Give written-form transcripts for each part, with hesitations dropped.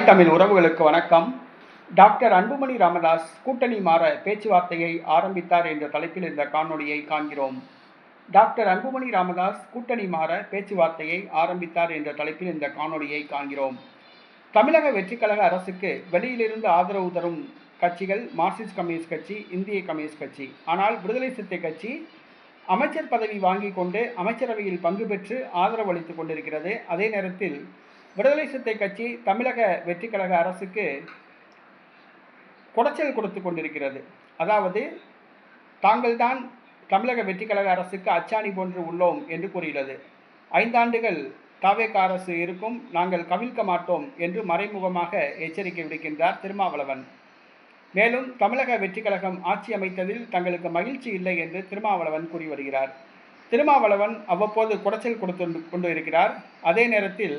தமிழ் உறவுகளுக்கு வணக்கம். டாக்டர் அன்புமணி ராமதாஸ் கூட்டணி மாற பேச்சுவார்த்தையை ஆரம்பித்தார் என்ற தலைப்பில் இந்த காணொளியை காண்கிறோம். டாக்டர் அன்புமணி ராமதாஸ் கூட்டணி மாற பேச்சுவார்த்தையை ஆரம்பித்தார் என்ற தலைப்பில் இந்த காணொளியை காண்கிறோம். தமிழக வெற்றிக்கழக அரசுக்கு வெளியிலிருந்து ஆதரவு தரும் கட்சிகள் மார்க்சிஸ்ட் கம்யூனிஸ்ட் கட்சி, இந்திய கம்யூனிஸ்ட் கட்சி. ஆனால் விடுதலை சிறுத்தை கட்சி அமைச்சர் பதவி வாங்கி கொண்டு அமைச்சரவையில் பங்கு பெற்று ஆதரவு அளித்துக் கொண்டிருக்கிறது. அதே நேரத்தில் விடுதலை சிறுத்தை கட்சி தமிழக வெற்றிக்கழக அரசுக்கு குடைச்சல் கொடுத்து கொண்டிருக்கிறது. அதாவது தாங்கள்தான் தமிழக வெற்றிக்கழக அரசுக்கு அச்சாணி போன்று உள்ளோம் என்று கூறுகிறது. 5 ஆண்டுகள் தாவேகா அரசு இருக்கும், நாங்கள் கவிழ்க்க மாட்டோம் என்று மறைமுகமாக எச்சரிக்கை விடுக்கின்றார் திருமாவளவன். மேலும் தமிழக வெற்றிக்கழகம் ஆட்சி அமைத்ததில் தங்களுக்கு மகிழ்ச்சி இல்லை என்று திருமாவளவன் கூறி வருகிறார். திருமாவளவன் அவ்வப்போது குடைச்சல் கொடுத்து கொண்டு இருக்கிறார். அதே நேரத்தில்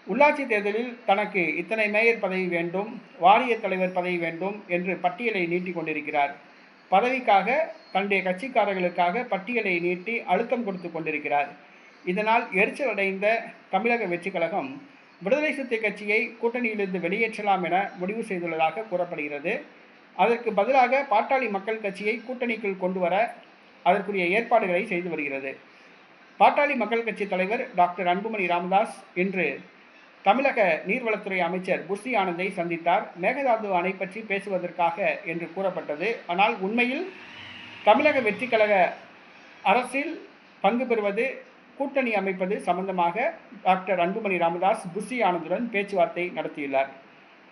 உள்ளாட்சி தேர்தலில் தனக்கு இத்தனை மேயர் பதவி வேண்டும், வாரிய தலைவர் பதவி வேண்டும் என்று பட்டியலை நீட்டிக் கொண்டிருக்கிறார். பதவிக்காக தன்னுடைய கட்சிக்காரர்களுக்காக பட்டியலை நீட்டி அழுத்தம் கொடுத்து கொண்டிருக்கிறார். இதனால் எரிச்சல் அடைந்த தமிழக வெற்றிக்கழகம் விடுதலை சிறுத்தை கட்சியை கூட்டணியிலிருந்து வெளியேற்றலாம் என முடிவு செய்துள்ளதாக கூறப்படுகிறது. அதற்கு பதிலாக பாட்டாளி மக்கள் கட்சியை கூட்டணிக்குள் கொண்டு வர அதற்குரிய ஏற்பாடுகளை செய்து வருகிறது. பாட்டாளி மக்கள் கட்சி தலைவர் டாக்டர் அன்புமணி ராமதாஸ் இன்று தமிழக நீர்வளத்துறை அமைச்சர் புஷி ஆனந்தை சந்தித்தார். மேகதாது அணை பற்றி பேசுவதற்காக என்று கூறப்பட்டது. ஆனால் உண்மையில் தமிழக வெற்றிக்கழக அரசில் பங்கு பெறுவது, கூட்டணி அமைப்பது சம்பந்தமாக டாக்டர் அன்புமணி ராமதாஸ் புஷி ஆனந்துடன் பேச்சுவார்த்தை நடத்தியுள்ளார்.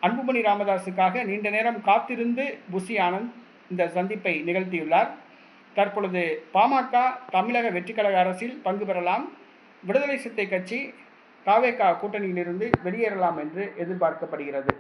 அன்புமணி ராமதாஸுக்காக நீண்ட நேரம் காத்திருந்து புஷி ஆனந்த் இந்த சந்திப்பை நிகழ்த்தியுள்ளார். தற்பொழுது பாமக தமிழக வெற்றிக்கழக அரசில் பங்கு பெறலாம், விடுதலை சிறுத்தை கட்சி தாவேகா கூட்டணியிலிருந்து வெளியேறலாம் என்று எதிர்பார்க்கப்படுகிறது.